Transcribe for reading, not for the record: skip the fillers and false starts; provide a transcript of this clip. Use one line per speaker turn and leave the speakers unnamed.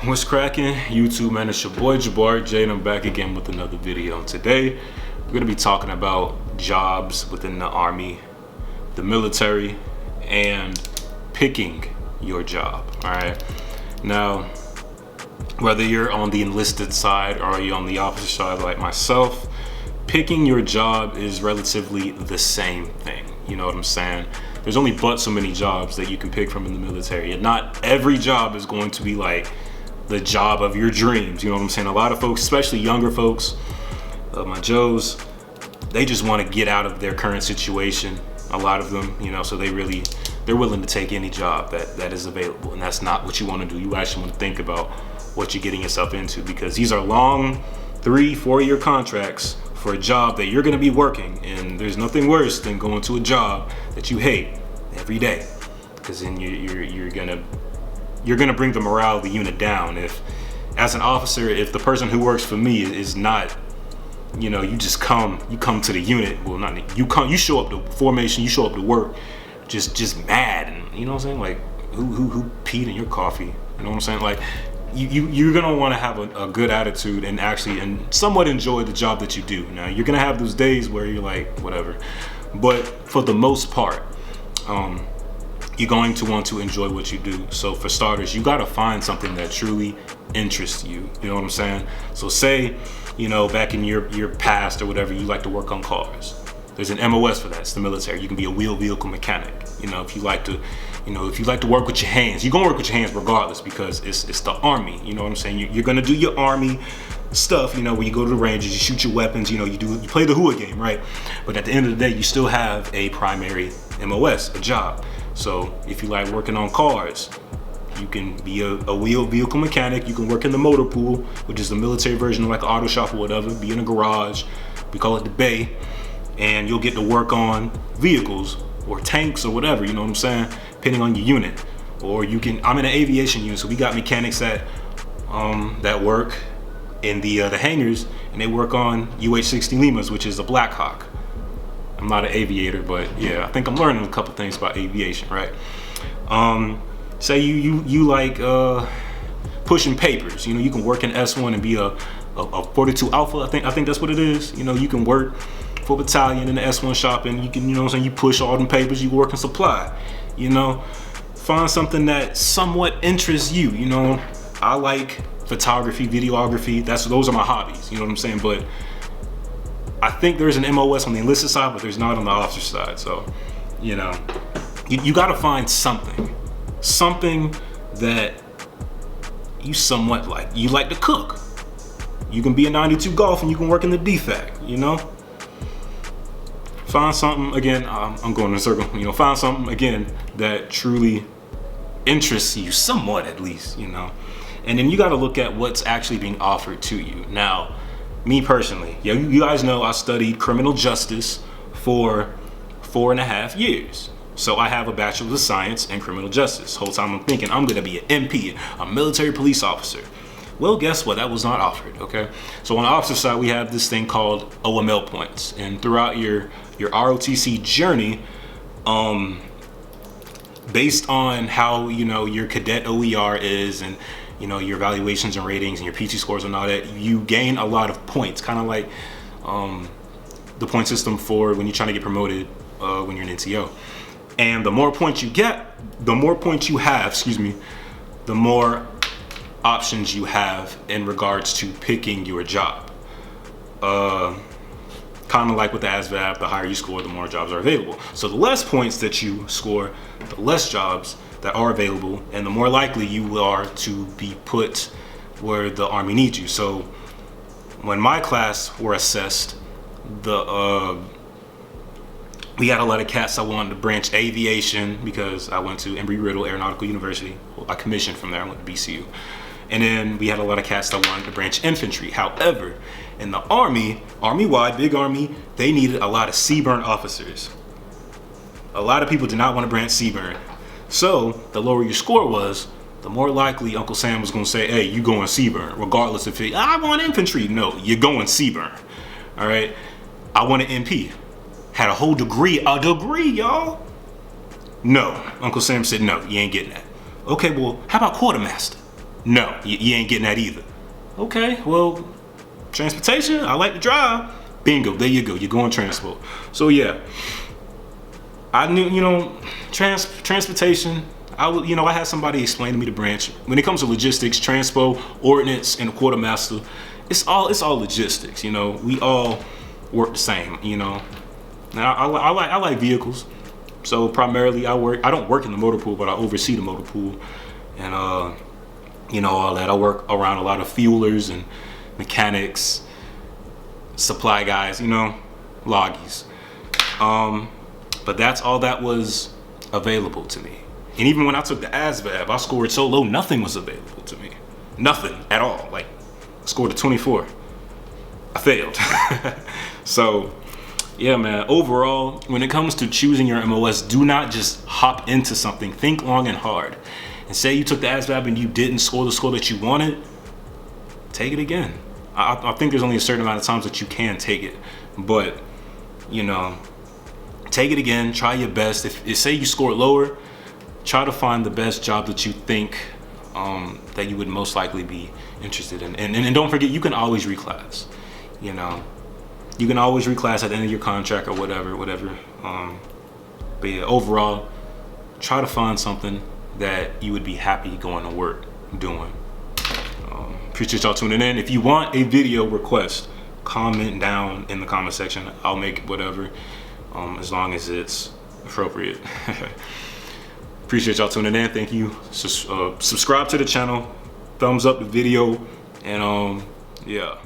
What's cracking, YouTube, man? It's your boy Jabbar J, and I'm back again with another video. And today we're gonna be talking about jobs within the Army, the military, and picking your job. All right. Now, whether you're on the enlisted side or you're on the opposite side like myself, picking your job is relatively the same thing. You know what I'm saying? There's only but so many jobs that you can pick from in the military, and not every job is going to be like the job of your dreams. You know what I'm saying? A lot of folks, especially younger folks, my Joes, they just want to get out of their current situation. A lot of them, you know, so they're willing to take any job that is available, and that's not what you want to do. You actually want to think about what you're getting yourself into, because these are long 3-4 year contracts for a job that you're going to be working, and there's nothing worse than going to a job that you hate every day, because then you're gonna bring the morale of the unit down. If, as an officer, if the person who works for me is not, you know, you come to the unit, well, not you show up to formation, you show up to work just mad, and you know what I'm saying, like who peed in your coffee, you know what I'm saying, like you're gonna want to have a good attitude and actually somewhat enjoy the job that you do. Now, you're gonna have those days where you're like whatever, but for the most part, you're going to want to enjoy what you do. So for starters, you got to find something that truly interests you. You know what I'm saying? So say, you know, back in your past or whatever, you like to work on cars. There's an MOS for that. It's the military. You can be a wheel vehicle mechanic. You know, if you like to, work with your hands, you're gonna work with your hands regardless, because it's the Army. You know what I'm saying? You're gonna do your Army stuff. You know, when you go to the ranges, you shoot your weapons. You know, you play the HUA game, right? But at the end of the day, you still have a primary MOS, a job. So if you like working on cars, you can be a wheel vehicle mechanic. You can work in the motor pool, which is the military version of like an auto shop or whatever. Be in a garage, we call it the bay, and you'll get to work on vehicles or tanks or whatever, you know what I'm saying, depending on your unit. Or I'm in an aviation unit, so we got mechanics that work in the hangars, and they work on UH-60 Limas, which is a Black Hawk. I'm not an aviator, but yeah, I think I'm learning a couple things about aviation, right? Say you like pushing papers. You know, you can work in S1 and be a 42 Alpha. I think that's what it is. You know, you can work for battalion in the S1 shop, and you can, you know what I'm saying, you push all them papers. You work in supply. You know, find something that somewhat interests you. You know, I like photography, videography. Those are my hobbies. You know what I'm saying? But I think there's an MOS on the enlisted side, but there's not on the officer side. So, you know, you got to find something that you somewhat like. You like to cook. You can be a 92 Golf and you can work in the DFAC, you know? Find something, again, I'm going in a circle, you know, find something, again, that truly interests you, somewhat at least, you know? And then you got to look at what's actually being offered to you. Now, me personally, you guys know I studied criminal justice for 4.5 years. So I have a Bachelor of Science in criminal justice. Whole time I'm thinking I'm gonna be an MP, a military police officer. Well, guess what? That was not offered, okay? So on the officer side, we have this thing called OML points. And throughout your ROTC journey, based on how, you know, your cadet OER is, and you know, your evaluations and ratings and your PT scores and all that, you gain a lot of points, kind of like the point system for when you're trying to get promoted when you're an NCO. And the more points you get, the more points you have, the more options you have in regards to picking your job. Kind of like with the ASVAB, the higher you score, the more jobs are available. So the less points that you score, the less jobs that are available, and the more likely you are to be put where the Army needs you. So when my class were assessed, we had a lot of cats that wanted to branch aviation, because I went to Embry-Riddle Aeronautical University. I commissioned from there. I went to BCU. And then we had a lot of cats that wanted to branch infantry. However, in the Army, Army-wide, big Army, they needed a lot of CBRN officers. A lot of people did not want to branch CBRN. So the lower your score was, the more likely Uncle Sam was going to say, hey, you going CBRN, regardless if I want infantry. No, you're going CBRN. All right. I want an MP. Had a whole degree, y'all. No, Uncle Sam said, no, you ain't getting that. Okay, well, how about quartermaster? No, you ain't getting that either. Okay, well, transportation, I like to drive. Bingo, there you go, you're going transport. So yeah, I knew, you know, transportation, I had somebody explain to me the branch. When it comes to logistics, transpo, ordnance, and quartermaster, it's all logistics, you know. We all work the same, you know. Now I like vehicles, so primarily I don't work in the motor pool, but I oversee the motor pool, and you know, all that. I work around a lot of fuelers and mechanics, supply guys, you know, loggies. But that's all that was available to me. And even when I took the ASVAB, I scored so low, nothing was available to me. Nothing at all. Like, I scored a 24. I failed. So, yeah, man, overall, when it comes to choosing your MOS, do not just hop into something. Think long and hard. And say you took the ASVAB and you didn't score the score that you wanted, take it again. I think there's only a certain amount of times that you can take it. But, you know, take it again, try your best. If say you scored lower, try to find the best job that you think that you would most likely be interested in. And don't forget, you can always reclass. You know, you can always reclass at the end of your contract or whatever. But yeah, overall, try to find something that you would be happy going to work doing. Appreciate y'all tuning in. If you want a video request, comment down in the comment section. I'll make whatever, as long as it's appropriate. Appreciate y'all tuning in. Thank you. Subscribe to the channel, thumbs up the video, and yeah.